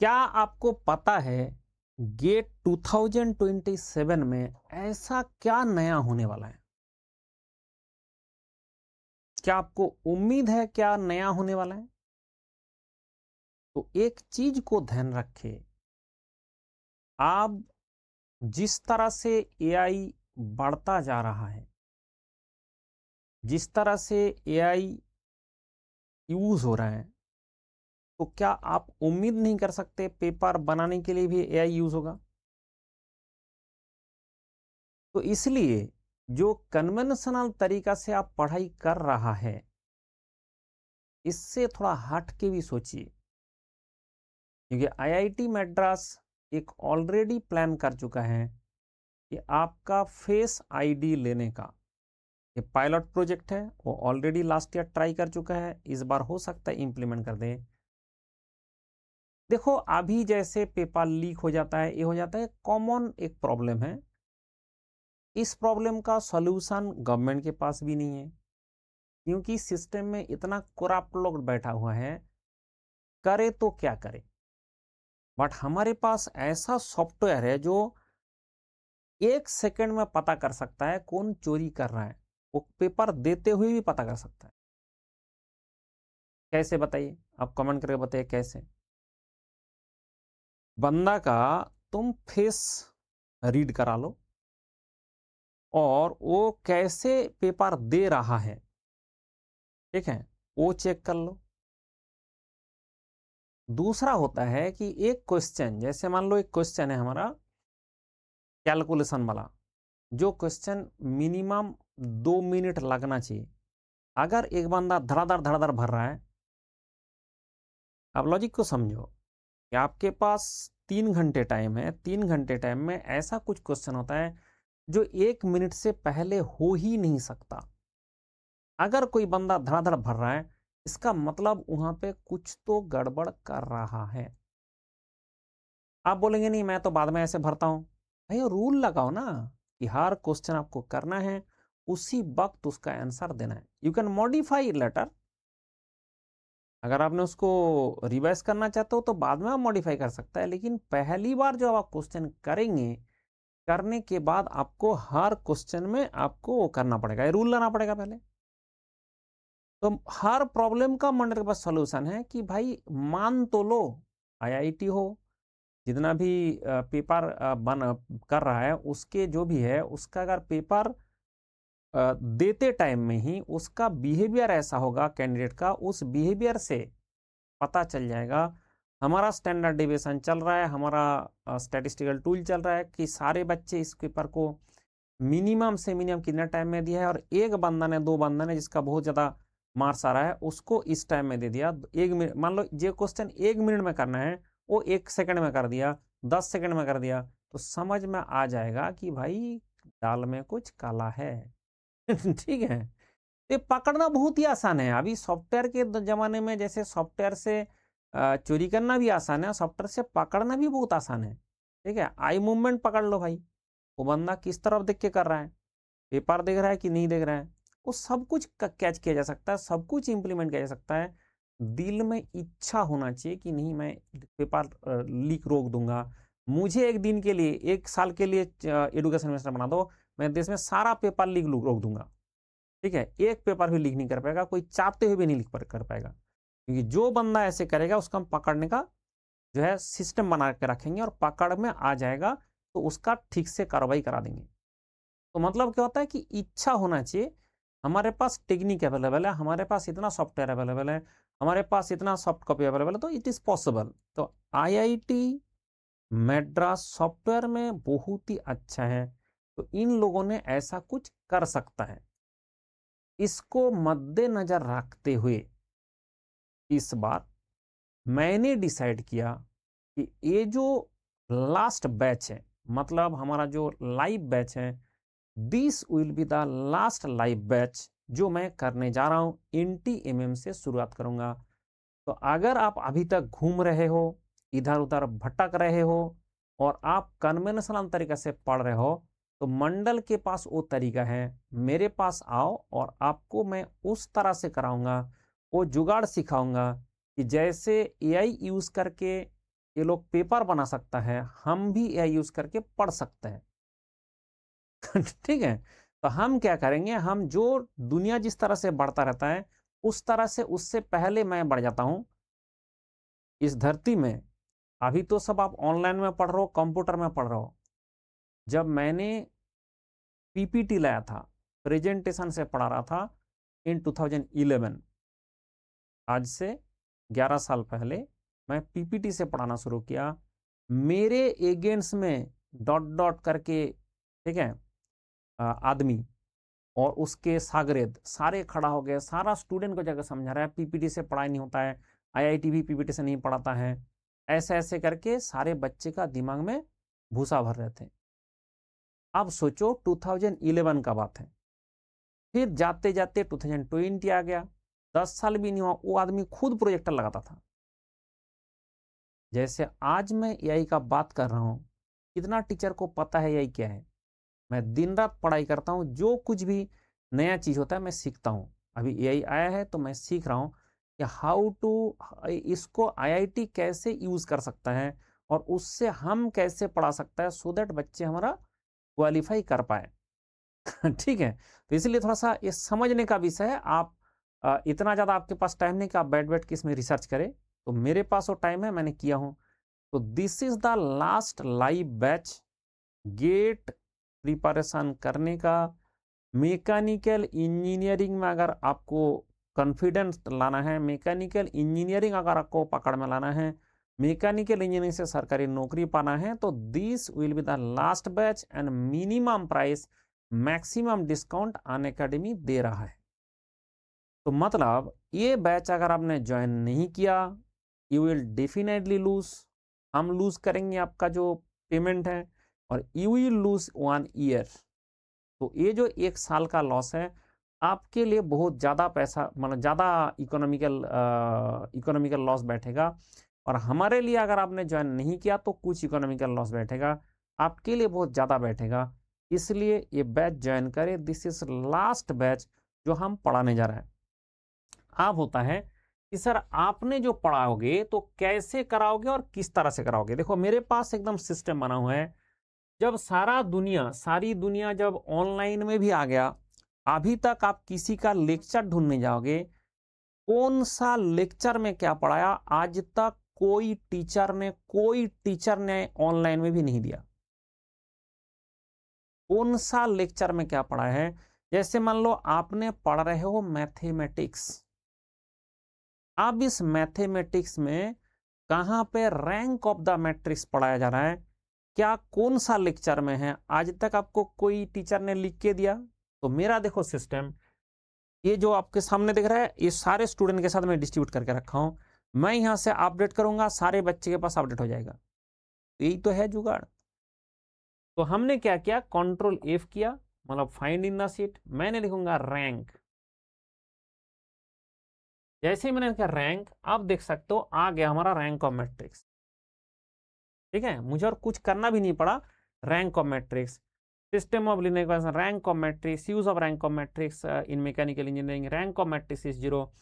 क्या आपको पता है गेट 2027 में ऐसा क्या नया होने वाला है? क्या आपको उम्मीद है क्या नया होने वाला है? तो एक चीज को ध्यान रखें। आप जिस तरह से एआई बढ़ता जा रहा है, जिस तरह से एआई यूज हो रहा है, तो क्या आप उम्मीद नहीं कर सकते पेपर बनाने के लिए भी एआई यूज होगा? तो इसलिए जो कन्वेंशनल तरीका से आप पढ़ाई कर रहा है, इससे थोड़ा हट के भी सोचिए। क्योंकि आईआईटी मद्रास एक ऑलरेडी प्लान कर चुका है कि आपका फेस आईडी लेने का ये पायलट प्रोजेक्ट है, वो ऑलरेडी लास्ट ईयर ट्राई कर चुका है, इस बार हो सकता है इंप्लीमेंट कर दे। देखो अभी जैसे पेपर लीक हो जाता है, ये हो जाता है, कॉमन एक प्रॉब्लम है। इस प्रॉब्लम का सॉल्यूशन गवर्नमेंट के पास भी नहीं है, क्योंकि सिस्टम में इतना करप्ट लोग बैठा हुआ है, करे तो क्या करे। बट हमारे पास ऐसा सॉफ्टवेयर है जो 1 सेकंड में पता कर सकता है कौन चोरी कर रहा है, वो पेपर देते हुए भी पता कर सकता है। कैसे बताइए? आप कमेंट करके बताइए कैसे। बंदा का तुम फेस रीड करा लो और वो कैसे पेपर दे रहा है, ठीक है, वो चेक कर लो। दूसरा होता है कि एक क्वेश्चन, जैसे मान लो एक क्वेश्चन है हमारा कैलकुलेशन वाला, जो क्वेश्चन मिनिमम 2 मिनट लगना चाहिए, अगर एक बंदा धड़ाधड़ धड़ाधड़ भर रहा है, आप लॉजिक को समझो कि आपके पास 3 घंटे टाइम है, 3 घंटे टाइम में ऐसा कुछ क्वेश्चन होता है जो 1 मिनट से पहले हो ही नहीं सकता। अगर कोई बंदा धड़ाधड़ भर रहा है, इसका मतलब वहां पे कुछ तो गड़बड़ कर रहा है। आप बोलेंगे नहीं मैं तो बाद में ऐसे भरता हूं, भाई रूल लगाओ ना कि हर क्वेश्चन आपको करना है, उसी वक्त उसका आंसर देना है। यू कैन मॉडिफाई लेटर, अगर आपने उसको रिवाइज करना चाहते हो तो बाद में आप मॉडिफाई कर सकता है, लेकिन पहली बार जो आप क्वेश्चन करेंगे, करने के बाद आपको हर क्वेश्चन में आपको वो करना पड़ेगा, रूल लाना पड़ेगा पहले। तो हर प्रॉब्लम का मंडल के पास सॉल्यूशन है कि भाई मान तो लो, आईआईटी हो, जितना भी पेपर बन कर रहा है, उसके जो भी है उसका अगर पेपर देते टाइम में ही उसका बिहेवियर ऐसा होगा कैंडिडेट का, उस बिहेवियर से पता चल जाएगा। हमारा स्टैंडर्ड डेविएशन चल रहा है, हमारा स्टैटिस्टिकल टूल चल रहा है कि सारे बच्चे इस पेपर को मिनिमम से मिनिमम कितना टाइम में दिया है, और एक बंदा ने, दो बंदा ने जिसका बहुत ज़्यादा मार्क्स आ रहा है उसको इस टाइम में दे दिया। 1 मिनट मान लो, जो क्वेश्चन 1 मिनट में करना है वो 1 सेकंड में कर दिया, 10 सेकंड में कर दिया, तो समझ में आ जाएगा कि भाई दाल में कुछ काला है। ठीक है, ये पकड़ना बहुत ही आसान है। अभी सॉफ्टवेयर के जमाने में जैसे सॉफ्टवेयर से चोरी करना भी आसान है, सॉफ्टवेयर से पकड़ना भी बहुत आसान है। ठीक है, आई मूवमेंट पकड़ लो भाई, वो बंदा किस तरफ देख के कर रहा है, पेपर देख रहा है कि नहीं देख रहा है, वो सब कुछ कैच किया जा सकता है, सब कुछ इंप्लीमेंट किया जा सकता है। दिल में इच्छा होना चाहिए कि नहीं मैं पेपर लीक रोक दूंगा। मुझे एक दिन के लिए, 1 साल के लिए एडुकेशन मिनिस्टर बना दो, मैं देश में सारा पेपर लीक रोक दूंगा। ठीक है, एक पेपर भी लीक नहीं कर पाएगा, कोई चाहते हुए भी नहीं लीक कर पाएगा, क्योंकि जो बंदा ऐसे करेगा उसका हम पकड़ने का जो है सिस्टम बना के रखेंगे, और पकड़ में आ जाएगा तो उसका ठीक से कार्रवाई करा देंगे। तो मतलब क्या होता है कि इच्छा होना चाहिए। हमारे पास टेक्निक अवेलेबल है, हमारे पास इतना सॉफ्टवेयर अवेलेबल है, हमारे पास इतना सॉफ्ट कॉपी अवेलेबल है, तो इट इज पॉसिबल। तो आईआईटी मद्रास सॉफ्टवेयर में बहुत ही अच्छा है, तो इन लोगों ने ऐसा कुछ कर सकता है। इसको मद्देनजर रखते हुए इस बार मैंने डिसाइड किया कि ये जो लास्ट बैच है, मतलब हमारा जो लाइव बैच है, this will be the last live batch जो मैं करने जा रहा हूं। NTMM से शुरुआत करूंगा। तो अगर आप अभी तक घूम रहे हो, इधर उधर भटक रहे हो, और आप कन्वेंशनल तरीके से पढ़ रहे हो, तो मंडल के पास वो तरीका है, मेरे पास आओ और आपको मैं उस तरह से कराऊंगा, वो जुगाड़ सिखाऊंगा कि जैसे एआई यूज करके ये लोग पेपर बना सकता है, हम भी एआई यूज करके पढ़ सकते हैं। ठीक है, तो हम क्या करेंगे, हम जो दुनिया जिस तरह से बढ़ता रहता है उस तरह से उससे पहले मैं बढ़ जाता हूं इस धरती में। अभी तो सब आप ऑनलाइन में पढ़ रहे हो, कंप्यूटर में पढ़ रहे हो। जब मैंने पीपीटी लाया था, प्रेजेंटेशन से पढ़ा रहा था इन 2011, आज से 11 साल पहले मैं पीपीटी से पढ़ाना शुरू किया। मेरे एगेंस्ट में डॉट डॉट करके, ठीक है, आदमी और उसके शागिर्द सारे खड़ा हो गए, सारा स्टूडेंट को जाकर समझा रहा है पीपीटी से पढ़ाई नहीं होता है, आईआईटी भी पीपीटी से नहीं पढ़ाता है, ऐसे ऐसे करके सारे बच्चे का दिमाग में भूसा भर रहे थे। अब सोचो 2011 का बात है, फिर जाते जाते 2020 आ गया, 10 साल भी नहीं हुआ, वो आदमी खुद प्रोजेक्टर लगाता था। जैसे आज मैं एआई का बात कर रहा हूं, कितना टीचर को पता है एआई क्या है। मैं दिन रात पढ़ाई करता हूं, जो कुछ भी नया चीज होता है मैं सीखता हूं। अभी एआई आया है तो मैं सीख रहा हूं कि हाउ टू, इसको आईआईटी कैसे यूज कर सकता है और उससे हम कैसे पढ़ा सकता है, सो दैट बच्चे हमारा क्वालिफाई कर पाए। ठीक है, तो इसलिए थोड़ा सा ये समझने का विषय है। आप इतना ज्यादा आपके पास टाइम नहीं कि आप बैठ बैठ के इसमें रिसर्च करें, तो मेरे पास वो टाइम है, मैंने किया हूं। So this is the last live batch GATE preparation करने का। मैकेनिकल इंजीनियरिंग में अगर आपको कॉन्फिडेंस लाना है, मैकेनिकल इंजीनियरिंग अगर आपको पकड़ में लाना है, मैकेनिकल इंजीनियरिंग से सरकारी नौकरी पाना है, तो this will be the last batch and minimum price, maximum discount Unacademy दे रहा है। तो मतलब ये बैच अगर आपने ज्वाइन नहीं किया, यू विल डेफिनेटली लूज, हम लूज करेंगे आपका जो पेमेंट है, और यू विल लूज 1 ईयर। तो ये जो 1 साल का लॉस है आपके लिए बहुत ज़्यादा पैसा, मतलब ज़्यादा इकोनॉमिकल लॉस बैठेगा। और हमारे लिए अगर आपने ज्वाइन नहीं किया तो कुछ इकोनॉमिकल लॉस बैठेगा, आपके लिए बहुत ज़्यादा बैठेगा। इसलिए ये बैच ज्वाइन करें। दिस इज लास्ट बैच जो हम पढ़ाने जा रहे हैं। अब होता है कि सर आपने जो पढ़ाओगे तो कैसे कराओगे और किस तरह से कराओगे। देखो मेरे पास एकदम सिस्टम बना हुआ है। जब सारी दुनिया जब ऑनलाइन में भी आ गया, अभी तक आप किसी का लेक्चर ढूंढने जाओगे, कौन सा लेक्चर में क्या पढ़ाया, आज तक कोई टीचर ने ऑनलाइन में भी नहीं दिया। कौन सा लेक्चर में क्या पढ़ा है। जैसे मान लो आपने पढ़ रहे हो मैथमेटिक्स, अब इस मैथमेटिक्स में कहां पे रैंक ऑफ द मैट्रिक्स पढ़ाया जा रहा है, क्या कौन सा लेक्चर में है, आज तक आपको कोई टीचर ने लिख के दिया। तो मेरा देखो सिस्टम, ये जो आपके सामने दिख रहा है, ये सारे स्टूडेंट के साथ मैं डिस्ट्रीब्यूट करके रखा हूं। मैं यहां से अपडेट करूंगा, सारे बच्चे के पास अपडेट हो जाएगा। तो यही तो है जुगाड़। तो हमने क्या किया, कंट्रोल F किया, मतलब फाइंड इन द सीट। मैंने लिखूंगा रैंक। जैसे ही मैंने लिखा रैंक, आप देख सकते हो आ गया हमारा रैंक ऑफ मैट्रिक्स। ठीक है, मुझे और कुछ करना भी नहीं पड़ा। Rank of matrix, system of linear equation, rank of matrix, use of rank of matrix in mechanical engineering, rank of matrix is 0।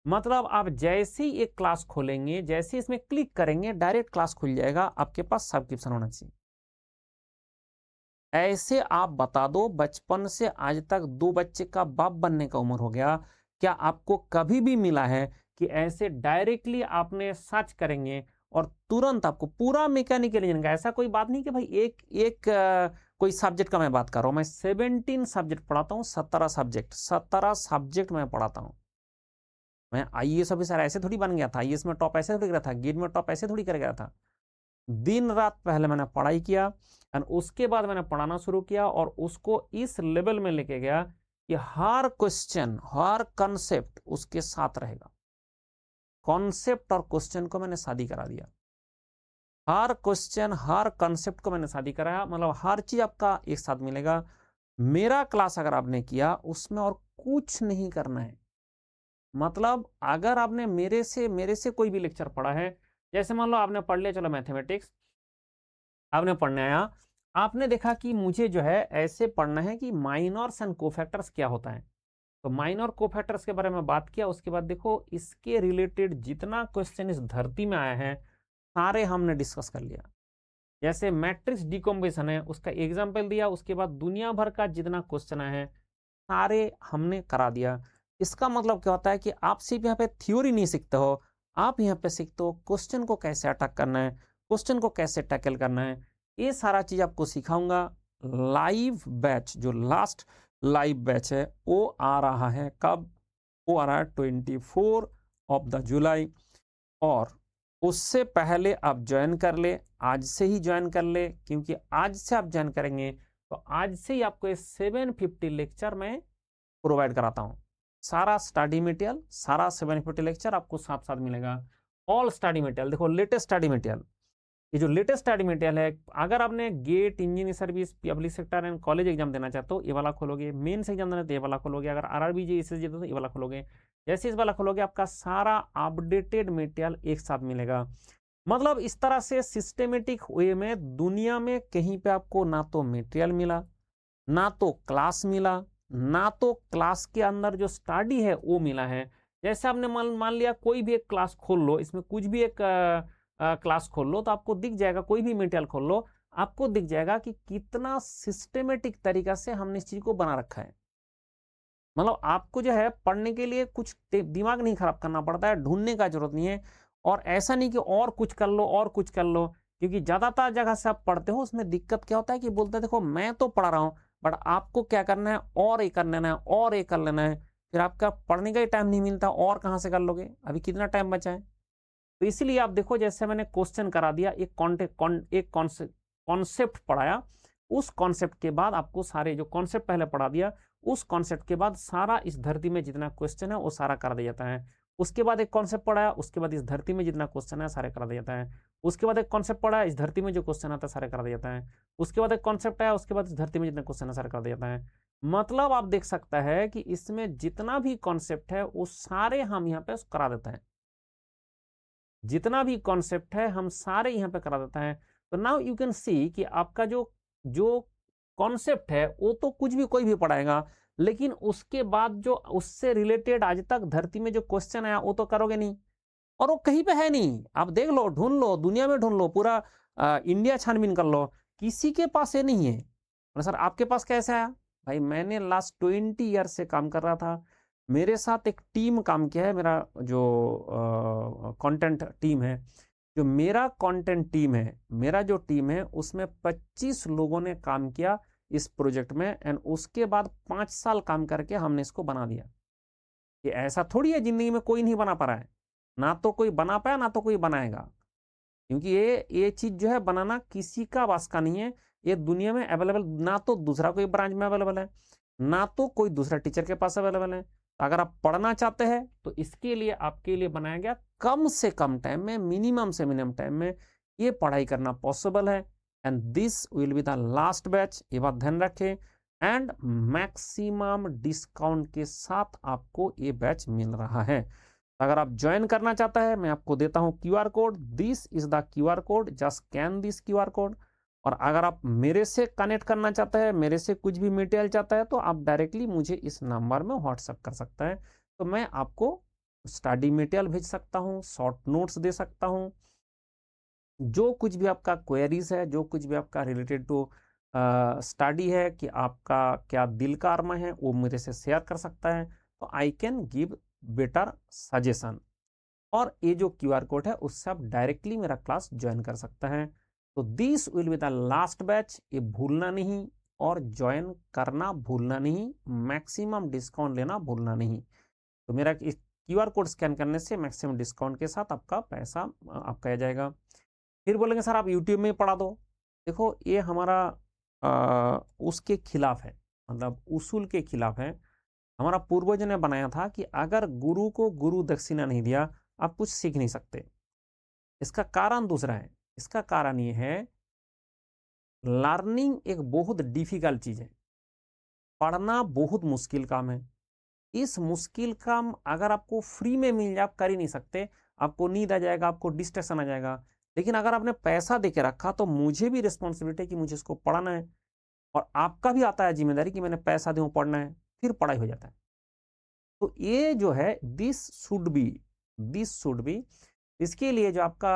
मतलब आप जैसे ही एक क्लास खोलेंगे, जैसे इसमें क्लिक करेंगे, डायरेक्ट क्लास खुल जाएगा, आपके पास सब्सक्रिप्शन होना चाहिए। ऐसे आप बता दो, बचपन से आज तक 2 बच्चे का बाप बनने का उम्र हो गया, क्या आपको कभी भी मिला है कि ऐसे डायरेक्टली आपने सर्च करेंगे और तुरंत आपको पूरा मैकेनिकल इंजीनियरिंग का, ऐसा कोई बात नहीं कि भाई एक कोई सब्जेक्ट का मैं बात कर रहा हूं। मैं 17 सब्जेक्ट पढ़ाता हूं, 17 सब्जेक्ट मैं पढ़ाता हूं। मैं आईएएस ऑफिसर ऐसे थोड़ी बन गया था, आईएएस में टॉप ऐसे थोड़ी कर था, गेट में टॉप ऐसे थोड़ी कर गया था। दिन रात पहले मैंने पढ़ाई किया और उसके बाद मैंने पढ़ाना शुरू किया और उसको इस लेवल में लेके गया कि हर क्वेश्चन, हर कॉन्सेप्ट उसके साथ रहेगा। कॉन्सेप्ट और क्वेश्चन को मैंने शादी करा दिया। हर क्वेश्चन, हर कॉन्सेप्ट को मैंने शादी कराया, मतलब हर चीज आपका एक साथ मिलेगा। मेरा क्लास अगर आपने किया, उसमें और कुछ नहीं करना है। मतलब अगर आपने मेरे से कोई भी लेक्चर पढ़ा है, जैसे मान लो आपने पढ़ लिया, चलो मैथमेटिक्स आपने पढ़ने आया, आपने देखा कि मुझे जो है ऐसे पढ़ना है कि माइनर्स एंड कोफैक्टर्स क्या होता है, तो माइनर कोफैक्टर्स के बारे में बात किया। उसके बाद देखो इसके रिलेटेड जितना क्वेश्चन इस धरती में आया है, सारे हमने डिस्कस कर लिया। जैसे मैट्रिक्स डिकम्पोजिशन है, उसका एग्जाम्पल दिया, उसके बाद दुनिया भर का जितना क्वेश्चन है सारे हमने करा दिया। इसका मतलब क्या होता है कि आप सिर्फ यहाँ पे थ्योरी नहीं सीखते हो, आप यहाँ पे सीखते हो क्वेश्चन को कैसे अटैक करना है, क्वेश्चन को कैसे टैकल करना है। ये सारा चीज आपको सिखाऊंगा। लाइव बैच, जो लास्ट लाइव बैच है वो आ रहा है कब? वो आ रहा है 24 ऑफ द जुलाई। और उससे पहले आप ज्वाइन कर ले, आज से ही ज्वाइन कर ले, क्योंकि आज से आप ज्वाइन करेंगे तो आज से ही आपको 750 लेक्चर में प्रोवाइड कराता हूँ। सारा स्टडी मटेरियल, सारा 750 लेक्चर आपको साथ साथ मिलेगा। ऑल स्टडी मटेरियल, देखो लेटेस्ट स्टडी मटेरियल, ये जो लेटेस्ट स्टडी मटेरियल है, अगर आपने GATE, engineering service, public sector and college exam देना चाहते हो ये वाला खोलोगे, मेंस एग्जाम देना तो ये वाला खोलोगे, अगर आरआरबी जेईई देते हो तो ये वाला खोलोगे। जैसे इस वाला खोलोगे आपका सारा अपडेटेड मटेरियल एक साथ मिलेगा। मतलब इस तरह से सिस्टेमेटिक वे में दुनिया में कहीं पे आपको ना तो मटेरियल मिला, ना तो क्लास मिला, ना तो क्लास के अंदर जो स्टडी है वो मिला है। जैसे आपने मान लिया कोई भी एक क्लास खोल लो, इसमें कुछ भी एक क्लास खोल लो तो आपको दिख जाएगा, कोई भी मटेरियल खोल लो आपको दिख जाएगा कि कितना सिस्टेमेटिक तरीका से हमने इस चीज को बना रखा है। मतलब आपको जो है पढ़ने के लिए कुछ दिमाग नहीं खराब करना पड़ता है, ढूंढने का जरूरत नहीं है। और ऐसा नहीं कि और कुछ कर लो और कुछ कर लो, क्योंकि ज्यादातर जगह से आप पढ़ते हो उसमें दिक्कत क्या होता है कि बोलते हैं देखो मैं तो पढ़ा रहा हूं बट आपको क्या करना है और ये कर लेना है और ये कर लेना है, फिर आपका पढ़ने का ही टाइम नहीं मिलता, और कहाँ से कर लोगे, अभी कितना टाइम बचा है। तो इसीलिए आप देखो जैसे मैंने क्वेश्चन करा दिया, एक कॉन्सेप्ट पढ़ाया, उस कॉन्सेप्ट के बाद आपको सारे जो कॉन्सेप्ट पहले पढ़ा दिया, उस कॉन्सेप्ट के बाद सारा इस धरती में जितना क्वेश्चन है वो सारा कर दिया जाता है। उसके बाद एक कॉन्सेप्ट पढ़ाया, उसके बाद इस धरती में जितना क्वेश्चन है सारे कर दिया जाता है। उसके बाद एक कॉन्सेप्ट पढ़ा, इस धरती में जो क्वेश्चन आता है सारे कर दिया जाता है। उसके बाद एक कॉन्सेप्ट आया, उसके बाद इस धरती में जितना क्वेश्चन है सारे कर दिया जाता है। मतलब आप देख सकता है कि इसमें जितना भी कॉन्सेप्ट है वो सारे हम यहाँ पे करा देते हैं, जितना भी कॉन्सेप्ट है हम सारे यहाँ पे करा देता है। तो नाउ यू कैन सी कि आपका जो जो कॉन्सेप्ट है वो तो कुछ भी कोई भी पढ़ाएगा, लेकिन उसके बाद जो उससे रिलेटेड आज तक धरती में जो क्वेश्चन आया वो तो करोगे नहीं, और वो कहीं पे है नहीं। आप देख लो, ढूंढ लो, दुनिया में ढूंढ लो, पूरा इंडिया छानबीन कर लो, किसी के पास ये नहीं है। सर आपके पास कैसे आया? भाई मैंने लास्ट 20 ईयर से काम कर रहा था, मेरे साथ एक टीम काम किया है, मेरा जो कंटेंट टीम है, जो मेरा कंटेंट टीम है, मेरा जो टीम है उसमें 25 लोगों ने काम किया इस प्रोजेक्ट में, एंड उसके बाद 5 साल काम करके हमने इसको बना दिया। ये ऐसा थोड़ी है जिंदगी में कोई नहीं बना पा रहा है, ना तो कोई बना पाया ना तो कोई बनाएगा, क्योंकि ये चीज जो है बनाना किसी का वास का नहीं है। ये दुनिया में अवेलेबल ना तो दूसरा कोई ब्रांच में अवेलेबल है, ना तो कोई दूसरा टीचर के पास अवेलेबल है। तो अगर आप पढ़ना चाहते हैं तो इसके लिए आपके लिए बनाया गया कम से कम टाइम में, मिनिमम से मिनिमम टाइम में ये पढ़ाई करना पॉसिबल है। And this will be the last batch, ये बात ध्यान रखें। एंड मैक्सिमम डिस्काउंट के साथ आपको ये बैच मिल रहा है। अगर आप ज्वाइन करना चाहता है मैं आपको देता हूं QR code, this is the QR code, just scan this QR code. और अगर आप मेरे से कनेक्ट करना चाहता है, मेरे से कुछ भी मटेरियल चाहता है, तो आप डायरेक्टली मुझे इस नंबर में व्हाट्सएप कर सकता है। तो मैं आपको स्टडी मटेरियल भेज सकता हूँ, शॉर्ट नोट्स दे सकता हूँ, जो कुछ भी आपका क्वेरीज है, जो कुछ भी आपका रिलेटेड टू स्टडी है, कि आपका क्या दिल का अरमा है, वो मेरे से शेयर कर सकता है। तो I can give better suggestion. और ये जो क्यूआर कोड है उससे आप डायरेक्टली मेरा क्लास ज्वाइन कर सकते हैं। तो this will be the last batch, ये भूलना नहीं, और ज्वाइन करना भूलना नहीं, मैक्सिमम डिस्काउंट लेना भूलना नहीं। तो मेरा इस क्यूआर कोड स्कैन करने से मैक्सिमम डिस्काउंट के साथ आपका पैसा आपका आ जाएगा। फिर बोलेंगे सर आप यूट्यूब में पढ़ा दो। देखो ये हमारा उसके खिलाफ है, मतलब उसूल के खिलाफ है। हमारा पूर्वजों ने बनाया था कि अगर गुरु को गुरु दक्षिणा नहीं दिया आप कुछ सीख नहीं सकते। इसका कारण दूसरा है। इसका कारण ये है, लर्निंग एक बहुत डिफिकल्ट चीज है, पढ़ना बहुत मुश्किल काम है। इस मुश्किल काम अगर आपको फ्री में मिल जाए आप कर ही नहीं सकते, आपको नींद आ जाएगा, आपको डिस्ट्रैक्शन आ जाएगा। लेकिन अगर आपने पैसा दे के रखा तो मुझे भी रिस्पॉन्सिबिलिटी है कि मुझे इसको पढ़ना है, और आपका भी आता है जिम्मेदारी कि मैंने पैसा दूं पढ़ना है, फिर पढ़ाई हो जाता है। तो ये जो है दिस शुड बी इसके लिए जो आपका,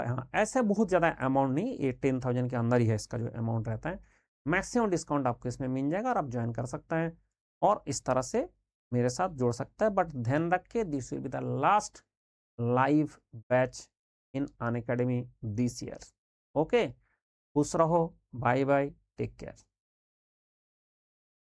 हाँ, ऐसे बहुत ज़्यादा अमाउंट नहीं, ये 10,000 के अंदर ही है इसका जो अमाउंट रहता है। मैक्सिमम डिस्काउंट आपको इसमें मिल जाएगा और आप ज्वाइन कर सकते हैं और इस तरह से मेरे साथ जुड़ सकता है। बट ध्यान रख के, this will be the last live batch in Unacademy this year. Okay, खुश रहो, बाय बाय, टेक केयर।